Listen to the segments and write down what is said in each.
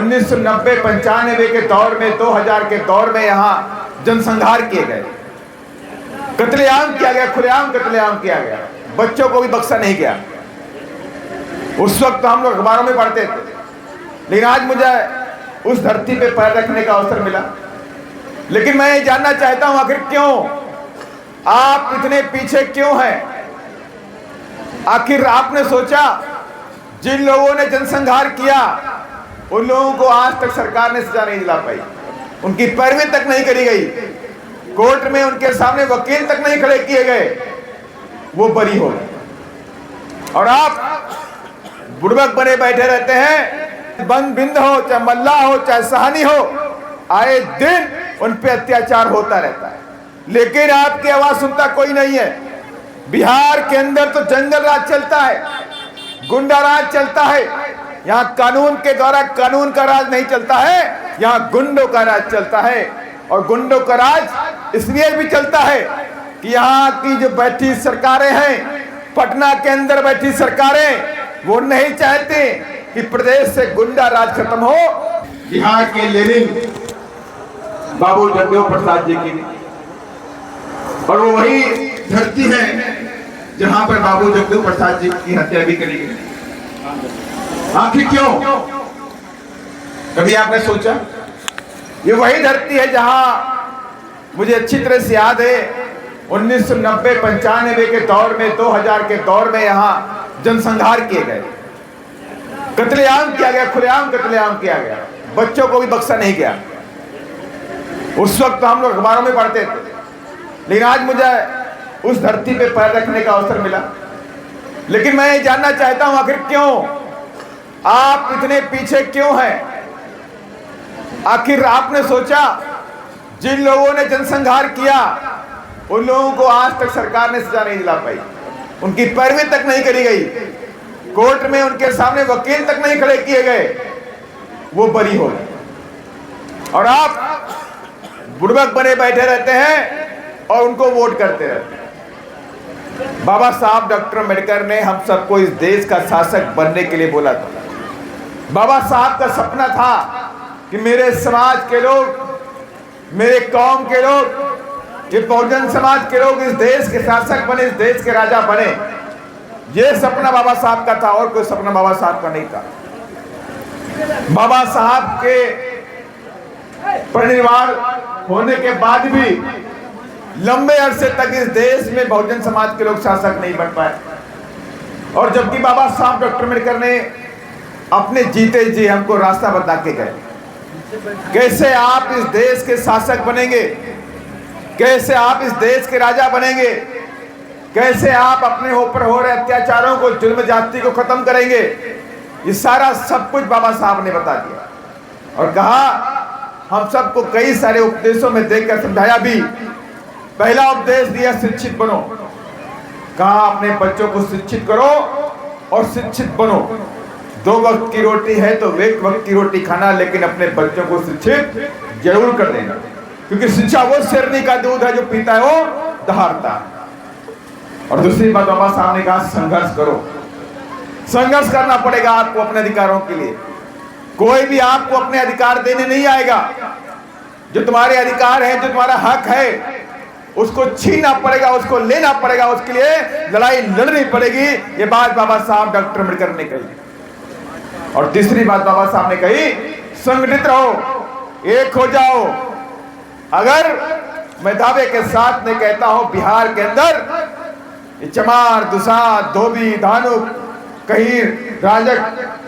1990-95 के दौर में, 2000 के दौर में यहाँ जनसंहार किए गए, कत्लेआम किया गया, खुलेआम कत्लेआम किया गया, बच्चों को भी बख्शा नहीं गया। उस वक्त तो हम लोग अखबारों में पढ़ते थे, लेकिन आज मुझे उस धरती पे पैर रखने का अवसर मिला। लेकिन मैं ये जानना चाहता हूं, आखिर क्यों आप इतने पीछे क्यों हैं? आखिर आपने सोचा जिन लोगों ने जनसंहार किया उन लोगों को आज तक सरकार ने सजा नहीं दिला पाई, उनकी पैरवी तक नहीं करी गई, कोर्ट में उनके सामने वकील तक नहीं खड़े किए गए, वो बरी हो गए। और आप बुड़बक बने बैठे रहते हैं। बंद बिंद हो, चाहे मल्ला हो, चाहे सहानी हो, आए दिन उन पे अत्याचार होता रहता है, लेकिन आपकी आवाज सुनता कोई नहीं है। बिहार के अंदर तो जंगल राज चलता है, गुंडा राज चलता है। यहाँ कानून के द्वारा कानून का राज नहीं चलता है, यहाँ गुंडों का राज चलता है। और गुंडों का राज इसलिए भी चलता है कि यहाँ की जो बैठी सरकारें हैं, पटना के अंदर बैठी सरकारें, वो नहीं चाहते कि प्रदेश से गुंडा राज खत्म हो। बिहार के लेनिन बाबू जगदेव प्रसाद जी की, और वो वही धरती है जहां पर बाबू जगदेव प्रसाद जी की हत्या भी करी गई। आखिर क्यों? कभी आपने सोचा? ये वही धरती है जहां मुझे अच्छी तरह से याद है 1990-95 के दौर में, 2000 के दौर में यहाँ जनसंहार किए गए, कत्लेआम किया गया, खुलेआम कत्लेआम किया गया, बच्चों को भी बख्शा नहीं गया। उस वक्त तो हम लोग अखबारों में पढ़ते थे, लेकिन आज मुझे उस धरती पे पैर रखने का अवसर मिला। लेकिन मैं ये जानना चाहता हूं, आखिर क्यों आप इतने पीछे क्यों हैं? आखिर आपने सोचा जिन लोगों ने जनसंहार किया उन लोगों को आज तक सरकार ने सजा नहीं दिला पाई, उनकी पैरवी तक नहीं करी गई, कोर्ट में उनके सामने वकील तक नहीं खड़े किए गए, वो बरी हो गए। और आप बुड़बक बने बैठे रहते हैं और उनको वोट करते रहते हैं। बाबा साहब डॉक्टर अम्बेडकर ने हम सबको इस देश का शासक बनने के लिए बोला था। बाबा साहब का सपना था कि मेरे समाज के लोग, मेरे कौम के लोग, ये बहुजन समाज के लोग इस देश के शासक बने, इस देश के राजा बने। ये सपना बाबा साहब का था, और कोई सपना बाबा साहब का नहीं था। बाबा साहब के परिनिर्वाण होने के बाद भी लंबे अरसे तक इस देश में बहुजन समाज के लोग शासक नहीं बन पाए। और जबकि बाबा साहब डॉक्टर अम्बेडकर ने अपने जीते जी हमको रास्ता बता के गए, कैसे आप इस देश के शासक बनेंगे, कैसे आप इस देश के राजा बनेंगे, कैसे आप अपने ऊपर हो रहे अत्याचारों को, जुल्म जाति को खत्म करेंगे। ये सारा सब कुछ बाबा साहब ने बता दिया और कहा, हम सबको कई सारे उपदेशों में देखकर समझाया भी। पहला उपदेश दिया, शिक्षित बनो। कहा अपने बच्चों को शिक्षित करो और शिक्षित बनो। 2 वक्त की रोटी है तो 1 वक्त की रोटी खाना, लेकिन अपने बच्चों को शिक्षित जरूर कर देना, क्योंकि शिक्षा वो शेरनी का दूध है जो पीता है वो दहाड़ता है। और दूसरी बात बाबा साहब ने कहा, संघर्ष करो। संघर्ष करना पड़ेगा आपको अपने अधिकारों के लिए। कोई भी आपको अपने अधिकार देने नहीं आएगा। जो तुम्हारे अधिकार है, जो तुम्हारा हक है, उसको छीनना पड़ेगा, उसको लेना पड़ेगा, उसके लिए लड़ाई लड़नी पड़ेगी। ये बात बाबा साहब डॉक्टर अम्बेडकर ने कही। और तीसरी बात बाबा साहब ने कही, संगठित रहो, एक हो जाओ। अगर मैं दावे के साथ में कहता हूं, बिहार के अंदर चमार, दुसाध, धोबी, धानुक, कहीं राजक,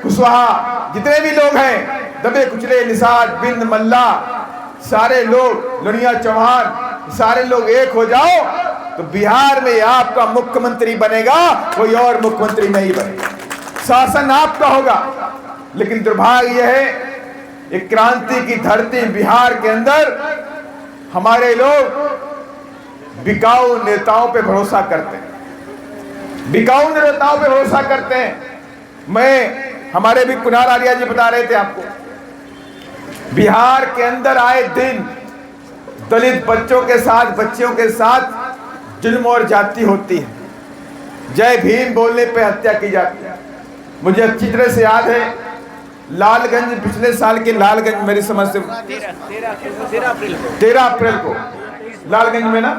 कुशवाहा, जितने भी लोग हैं, दबे कुचले, निषाद, बिंद, मल्ला, सारे लोग, लुनिया, चौहान, सारे लोग एक हो जाओ तो बिहार में आपका मुख्यमंत्री बनेगा, कोई और मुख्यमंत्री नहीं बनेगा। शासन आपका होगा। लेकिन दुर्भाग्य है, एक क्रांति की धरती बिहार के अंदर हमारे लोग बिकाऊ नेताओं पे भरोसा करते हैं, बिकाऊ नेताओं पे भरोसा करते हैं। हमारे भी कुणाल आर्या जी बता रहे थे आपको, बिहार के अंदर आए दिन दलित बच्चों के साथ, बच्चियों के साथ जुल्म और जाति होती है। जय भीम बोलने पे हत्या की जाती है। मुझे अच्छी तरह से याद है लालगंज, पिछले साल के लालगंज, मेरी समझ से 13 अप्रैल को लालगंज में ना,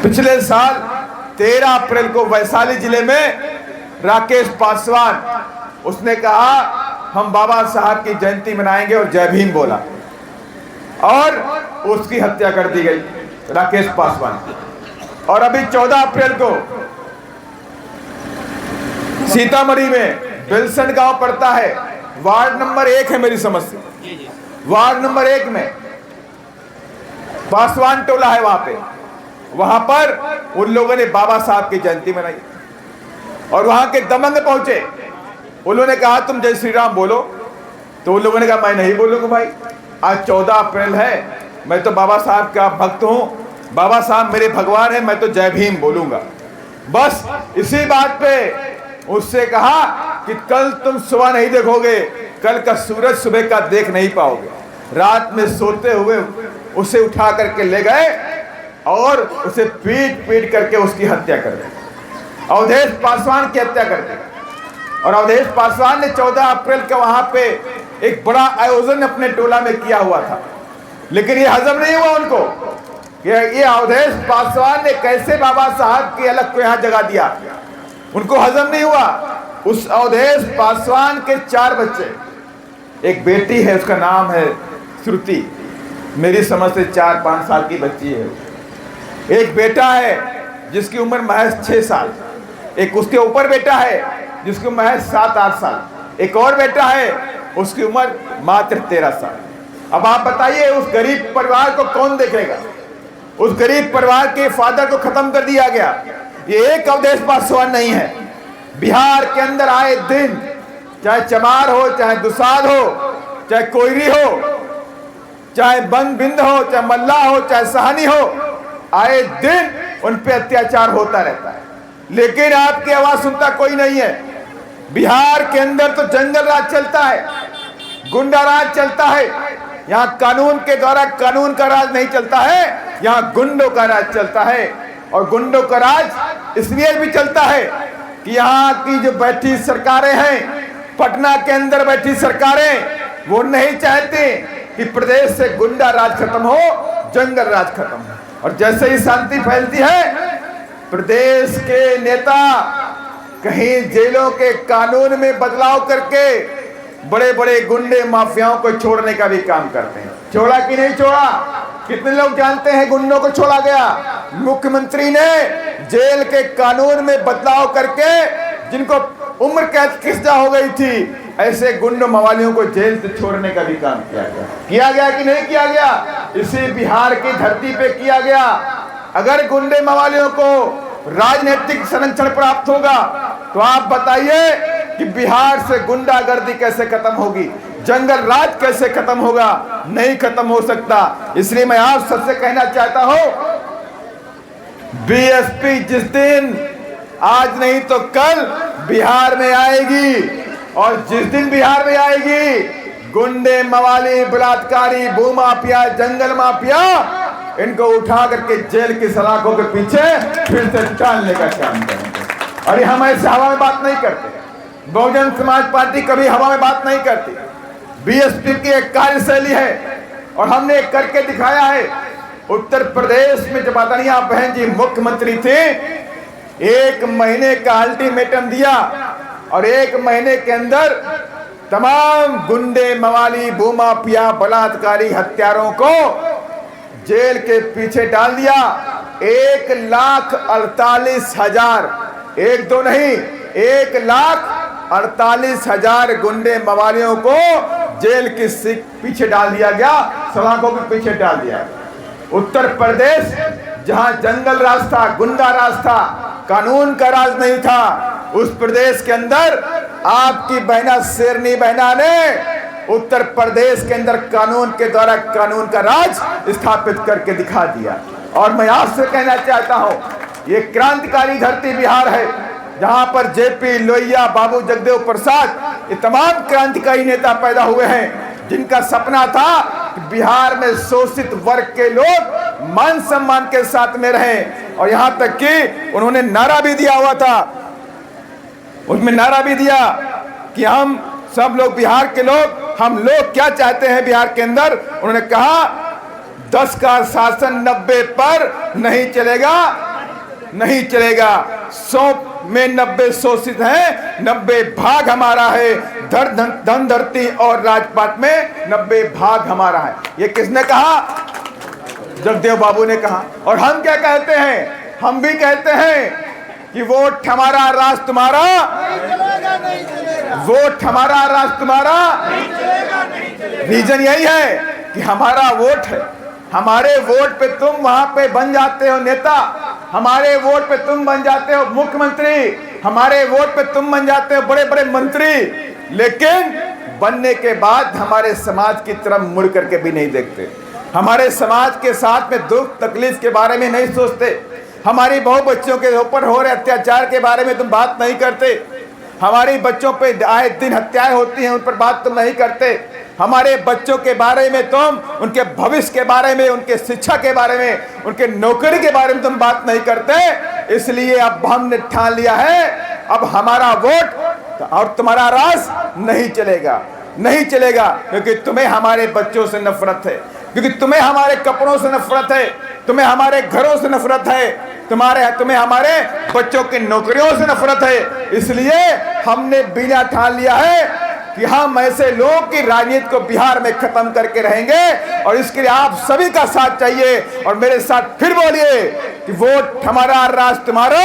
पिछले साल 13 अप्रैल को वैशाली जिले में राकेश पासवान, उसने कहा हम बाबा साहब की जयंती मनाएंगे और जय भीम बोला, और उसकी हत्या कर दी गई राकेश पासवान। और अभी 14 अप्रैल को सीतामढ़ी में बिल्सन गांव पड़ता है, वार्ड नंबर 1 है मेरी समझ से, वार्ड नंबर 1 में पासवान टोला है, वहां पर उन लोगों ने बाबा साहब की जयंती मनाई और वहां के दबंग पहुंचे। उन्होंने कहा तुम जय श्री राम बोलो, तो उन लोगों ने कहा मैं नहीं बोलूंगा भाई, आज 14 अप्रैल है, मैं तो बाबा साहब का भक्त हूं, बाबा साहब मेरे भगवान है, मैं तो जय भीम बोलूंगा। बस इसी बात पे उससे कहा कि कल तुम सुबह नहीं देखोगे, कल का सूरज सुबह का देख नहीं पाओगे। रात में सोते हुए उसे उठा करके ले गए और उसे पीट पीट करके उसकी हत्या कर दी, अवधेश पासवान की हत्या कर दी। और अवधेश पासवान ने 14 अप्रैल का वहां पे एक बड़ा आयोजन अपने टोला में किया हुआ था, लेकिन ये हजम नहीं हुआ उनको कि ये अवधेश पासवान ने कैसे बाबा साहब की अलग को यहाँ जगह दिया। उनको हजम नहीं हुआ। उस अवधेश पासवान के 4 बच्चे, एक बेटी है उसका नाम है श्रुति, मेरी समझ से 4-5 साल की बच्ची है, एक बेटा है जिसकी उम्र महज 6 साल, एक उसके ऊपर बेटा है जिसकी उम्र महज 7-8 साल, एक और बेटा है उसकी उम्र मात्र 13 साल। अब आप बताइए उस गरीब परिवार को कौन देखेगा? उस गरीब परिवार के फादर को खत्म कर दिया गया। ये एक अवधेश पासवान नहीं है, बिहार के अंदर आए दिन, चाहे चमार हो, चाहे दुसाध हो, चाहे कोयरी हो, चाहे बंग बिंद हो, चाहे मल्ला हो, चाहे सहानी हो, आए दिन उन पे अत्याचार होता रहता है, लेकिन आपकी आवाज सुनता कोई नहीं है। बिहार के अंदर तो जंगल राज चलता है, गुंडा राज चलता है। यहाँ कानून के द्वारा कानून का राज नहीं चलता है, यहाँ गुंडों का राज चलता है। और गुंडों का राज इसलिए भी चलता है कि यहाँ की जो बैठी सरकारें हैं, पटना के अंदर बैठी सरकारें, वो नहीं चाहते कि प्रदेश से गुंडा राज खत्म हो, जंगल राज खत्म हो। और जैसे ही शांति फैलती है, प्रदेश के नेता कहीं जेलों के कानून में बदलाव करके बड़े बड़े गुंडे माफियाओं को छोड़ने का भी काम करते हैं। छोड़ा कि नहीं छोड़ा? कितने लोग जानते हैं गुंडों को छोड़ा गया? मुख्यमंत्री ने जेल के कानून में बदलाव करके जिनको उम्र कैद की सजा हो गई थी, ऐसे गुंडों मवालियों को जेल से छोड़ने का भी काम किया गया कि नहीं किया गया? इसी बिहार की धरती पे किया गया। अगर गुंडे मवालियों को राजनीतिक संरक्षण प्राप्त होगा तो आप बताइए कि बिहार से गुंडागर्दी कैसे खत्म होगी, जंगल राज कैसे खत्म होगा? नहीं खत्म हो सकता। इसलिए मैं आप सबसे कहना चाहता हूं, बीएसपी जिस दिन आज नहीं तो कल बिहार में आएगी, और जिस दिन बिहार में आएगी, गुंडे मवाली बलात्कारी भूमाफिया जंगल माफिया इनको उठा करके जेल की सलाखों के पीछे फिर से डालने का काम करेंगे। और ये हम ऐसे हवा में बात नहीं करते, बहुजन समाज पार्टी कभी हवा में बात नहीं करती। बीएसपी की एक कार्यशैली है और हमने करके दिखाया है। उत्तर प्रदेश में जब आदरणीय बहन जी मुख्यमंत्री थे, 1 महीने का अल्टीमेटम दिया और 1 महीने के अंदर तमाम गुंडे मवाली भूमाफिया बलात्कारी हत्यारों को जेल के पीछे डाल दिया। 1,48,000, 1-2 नहीं, 1,48,000 गुंडे मवालियों को जेल के पीछे डाल दिया गया, सलाखों के पीछे डाल दिया। उत्तर प्रदेश जहां जंगल राज था, गुंडा राज था, कानून का राज नहीं था, उस प्रदेश के अंदर आपकी बहना शेरनी बहना ने उत्तर प्रदेश के अंदर कानून के द्वारा कानून का राज स्थापित करके दिखा दिया। और मैं आपसे कहना चाहता हूं, ये क्रांतिकारी धरती बिहार है, जहां पर जेपी लोहिया, बाबू जगदेव प्रसाद, ये तमाम क्रांतिकारी नेता पैदा हुए हैं, जिनका सपना था कि बिहार में शोषित वर्ग के लोग मान सम्मान के साथ में रहें। और यहां तक कि उन्होंने नारा भी दिया हुआ था, उसमें नारा भी दिया कि हम सब लोग बिहार के लोग, हम लोग क्या चाहते हैं बिहार के अंदर। उन्होंने कहा 10 का शासन 90 पर नहीं चलेगा, नहीं चलेगा। 100 में 90 शोषित हैं, 90 भाग हमारा है। धन धरती और राजपाट में 90 भाग हमारा है। ये किसने कहा? जगदेव बाबू ने कहा। और हम क्या कहते हैं? हम भी कहते हैं कि वोट हमारा, राज तुम्हारा, वोट हमारा, राज तुम्हारा। रीजन यही है कि हमारा वोट है, हमारे वोट पे तुम वहां पे बन जाते हो नेता, हमारे वोट पे तुम बन जाते हो मुख्यमंत्री, हमारे वोट पे तुम बन जाते हो बड़े बड़े मंत्री, लेकिन बनने के बाद हमारे समाज की तरफ मुड़ करके भी नहीं देखते, हमारे समाज के साथ में दुख तकलीफ के बारे में नहीं सोचते, हमारी बहु बच्चों के ऊपर हो रहे अत्याचार के बारे में तुम बात नहीं करते, हमारी बच्चों पे आए दिन हत्याएं होती हैं उन पर बात तुम नहीं करते, हमारे बच्चों के बारे में तुम, उनके भविष्य के बारे में, उनके शिक्षा के बारे में, उनके नौकरी के बारे में तुम बात नहीं करते। इसलिए अब हमने ठान लिया है, अब हमारा वोट और तुम्हारा राज नहीं चलेगा, नहीं चलेगा, क्योंकि तुम्हें हमारे बच्चों से नफरत है, क्योंकि तुम्हें हमारे कपड़ों से नफरत है, तुम्हें हमारे घरों से नफरत है, तुम्हें हमारे बच्चों की नौकरियों से नफरत है। इसलिए हमने बिना ठान लिया है कि हम ऐसे लोगों की राजनीति को बिहार में खत्म करके रहेंगे, और इसके लिए आप सभी का साथ चाहिए। और मेरे साथ फिर बोलिए कि वोट हमारा, राज तुम्हारा।